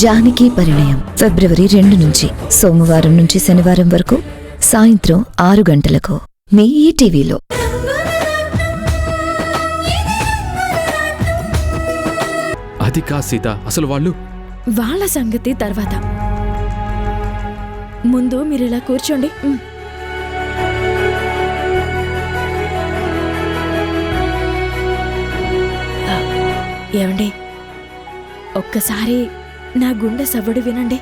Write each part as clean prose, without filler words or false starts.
జానకి పరిణయం ఫిబ్రవరి 2 నుంచి సోమవారం నుంచి శనివారం వరకు సాయంత్రం 6 గంటలకు మీ ఈటీవీలో. అది కా సీత, అసలు వాళ్ళ సంగతి తర్వాత. ముందు మీరిలా కూర్చోండి. ఏమండి, ఒక్కసారి నా గుండె సవ్వడి వినండి.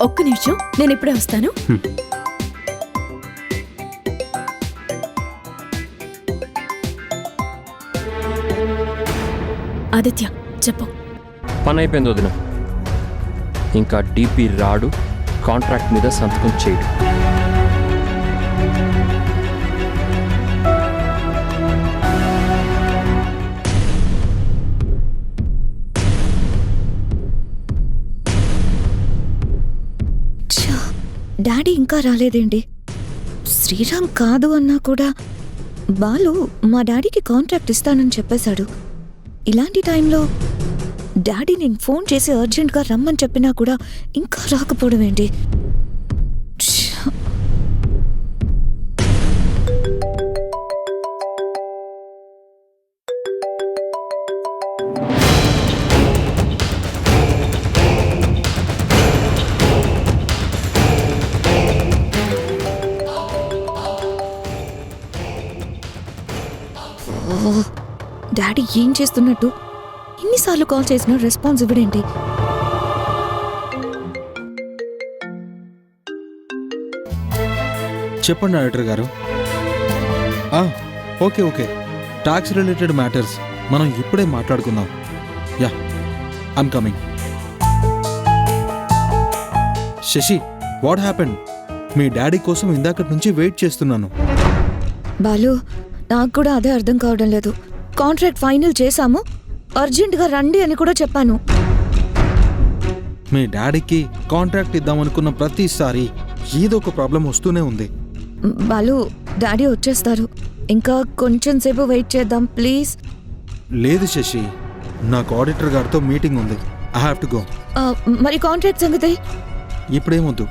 ఒక్క నిమిషం, నేను ఇప్పుడే వస్తాను. ఆదిత్య, చెప్పు. పని అయిపోయింది వదిన. ఇంకా డీపీ రాడు, కాంట్రాక్ట్ మీద సంతకం చేయడు. డాడీ ఇంకా రాలేదేంటి? శ్రీరామ్ కాదు అన్నా కూడా బాలు మా డాడీకి కాంట్రాక్ట్ ఇస్తానని చెప్పేశాడు. ఇలాంటి టైంలో డాడీ నేను ఫోన్ చేసి అర్జెంట్గా రమ్మని చెప్పినా కూడా ఇంకా రాకపోవడం ఏంటి? డాడీ ఏం చేస్తున్నట్టు? ఎన్నిసార్లు కాల్ చేసినా రెస్పాన్స్ ఇవ్వడేంటి? చెప్పండి డైరెక్టర్ గారు. Okay okay, tax related matters మనం ఇప్పుడే మాట్లాడుకుందాం. Yeah, I'm coming. Shashi, what happened? మీ డాడీ కోసం ఇందాకటి నుంచి వెయిట్ చేస్తున్నాను. బాలు, నాకు కూడా అదే అర్థం కావడం లేదు. కాంట్రాక్ట్ ఫైనల్ చేశాము, అర్జెంటుగా రండి అని కూడా చెప్పాను. మీ డాడీకి కాంట్రాక్ట్ ఇద్దామనుకున్న ప్రతిసారి ఏదో ఒక ప్రాబ్లం వస్తూనే ఉంది. బాలు, డాడీ వచ్చేస్తారు, ఇంకా కొంచెం సేపు వెయిట్ చేద్దాం ప్లీజ్. లేదు శశి, నాకు ఆడిటర్ గారితో మీటింగ్ ఉంది. I have to go. మరి కాంట్రాక్ట్ సంగతి ఇప్పుడేమొద్దు,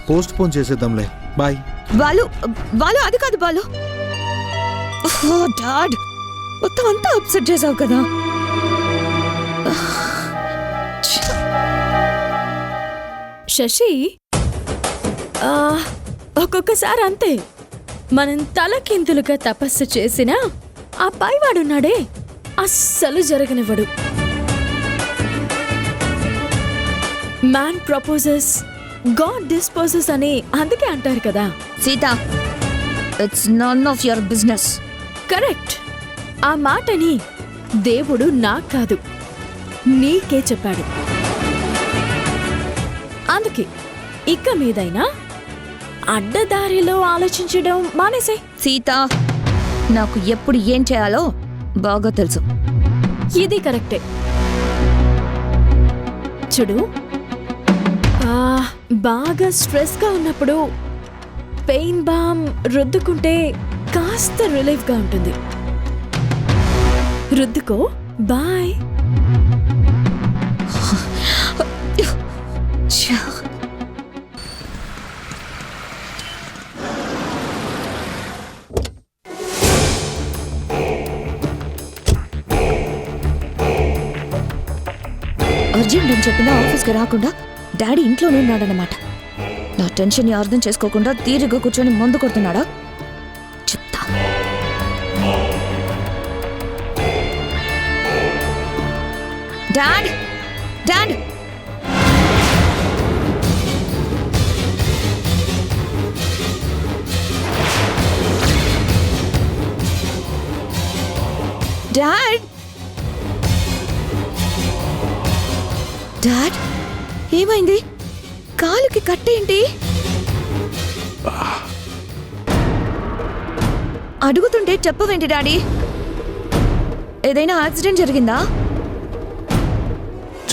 పోస్ట్ పోన్ చేసేద్దాంలే. బాయ్. బాలు, బాలు అది కాదు బాలు. డాడ్, మొత్తం అంతా అప్సెట్ చేసావు కదా. శశి, ఒక్కొక్కసారి అంతే. మనం తలకిందులుగా తపస్సు చేసినా ఆ పైవాడున్నాడే, అస్సలు జరగనివ్వడు. మ్యాన్ ప్రపోజెస్, గాడ్ డిస్పోజెస్ అని అందుకే అంటారు కదా. Sita, it's none of your business. Correct. ఆ మాటని దేవుడు నాకు కాదు, నీకే చెప్పాడు. అందుకే ఇక మీదైనా అడ్డదారిలో ఆలోచించడం మానేసే. సీత, నాకు ఎప్పుడు ఏం చేయాలో బాగా తెలుసు. ఇది కరెక్టే. చూడు, బాగా స్ట్రెస్గా ఉన్నప్పుడు పెయిన్ బామ్ రుద్దుకుంటే కాస్త రిలీఫ్గా ఉంటుంది. రుద్దుకో. బాయ్. అర్జెంట్ అని చెప్పినా ఆఫీస్కి రాకుండా డాడీ ఇంట్లోనే ఉన్నాడనమాట. నా టెన్షన్ని అర్థం చేసుకోకుండా తీరిగా కూర్చొని మందు కొడుతున్నాడా? చెప్తా. డాడ్, డాడ్, డాడ్, డాడ్, ఏమైంది? కాలుకి కట్టేంటి? అడుగుతుంటే చెప్పవేంటి డాడీ? ఏదైనా యాక్సిడెంట్ జరిగిందా?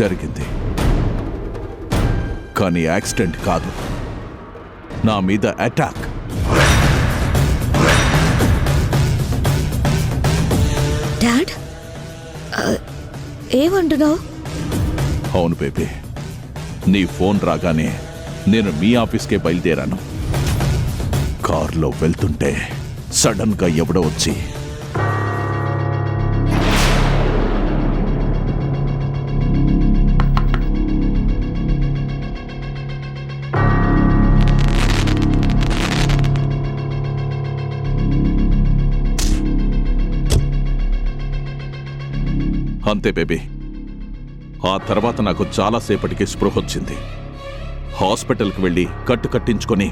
జరిగింది, కానీ యాక్సిడెంట్ కాదు, నా మీద అటాక్. డాడ్, ఏమంటున్నావు? అవును బేబీ, నీ ఫోన్ రాగానే నేను మీ ఆఫీస్కే బయలుదేరాను. కారులో వెళ్తుంటే సడన్ గా ఎవడో వచ్చి అంతే బేబీ. ఆ తర్వాత నాకు చాలాసేపటికి స్పృహ వచ్చింది. హాస్పిటల్కి వెళ్ళి కట్టు కట్టించుకొని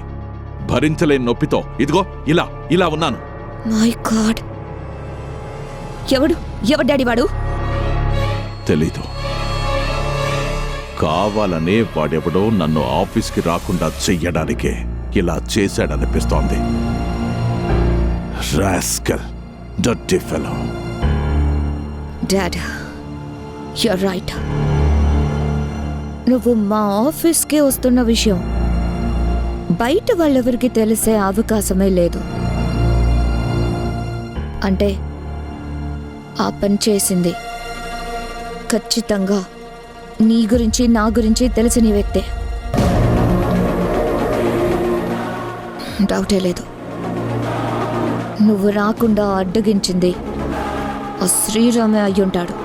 భరించలేని నొప్పితో ఇదిగో ఇలా ఇలా ఉన్నాను. మై గాడ్, ఎవడు డాడీ వాడు? తెలీదు, కావాలనే వాడెవడో నన్ను ఆఫీస్కి రాకుండా చెయ్యడానికే ఇలా చేశాడనిపిస్తోంది. Rascal, dirty fellow. Dad, you're right. నువ్వు మా ఆఫీస్కే వస్తున్న విషయం బయట వాళ్ళెవరికి తెలిసే అవకాశమే లేదు. అంటే ఆ పని చేసింది ఖచ్చితంగా నీ గురించి నా గురించి తెలిసిన వ్యక్తే. డౌటే లేదు. నువ్వు రాకుండా అడ్డగించింది ఆ శ్రీరామే అయ్యుంటాడు.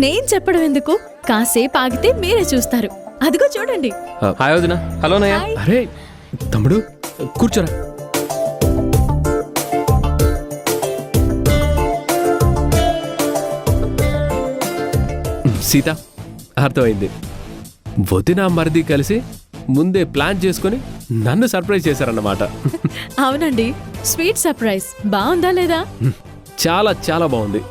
నేను చెప్పడం ఎందుకు? కాసేపు ఆగితే మీరే చూస్తారు. అదిగో చూడండి. హాయ్ వదిన. హలో నయ్య. హాయ్. అరే తమ్ముడు, కూర్చోరా. సీత, అర్థమైంది. వదిన మరిది కలిసి ముందే ప్లాన్ చేసుకుని నన్ను సర్ప్రైజ్ చేశారన్నమాట. అవునండి, స్వీట్ సర్ప్రైజ్. బాగుందా లేదా? చాలా చాలా బాగుంది.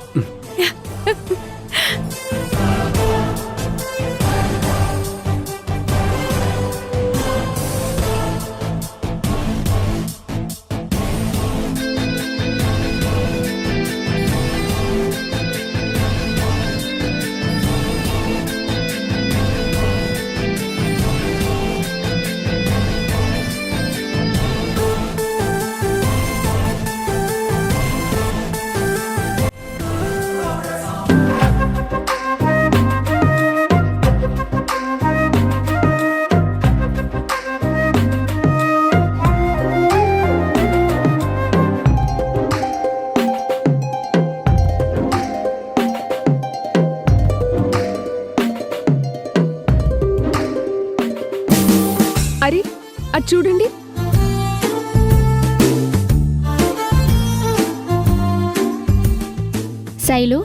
అరే అది చూడండి. శైలు,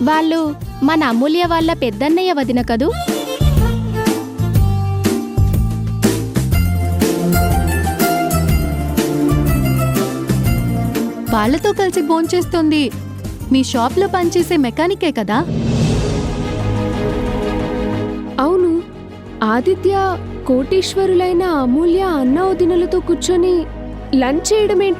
వాళ్ళు మన అమూల్య వాళ్ళ పెద్దన్నయ్య వదిన కదూ? వాళ్ళతో కలిసి భోంచేస్తోంది మీ షాప్లో పనిచేసే మెకానికే కదా? అవును, ఆదిత్య కోటీశ్వరులైన అమూల్య అన్న వదినలతో కూర్చొని లంచ్ చేయడం ఏంటి?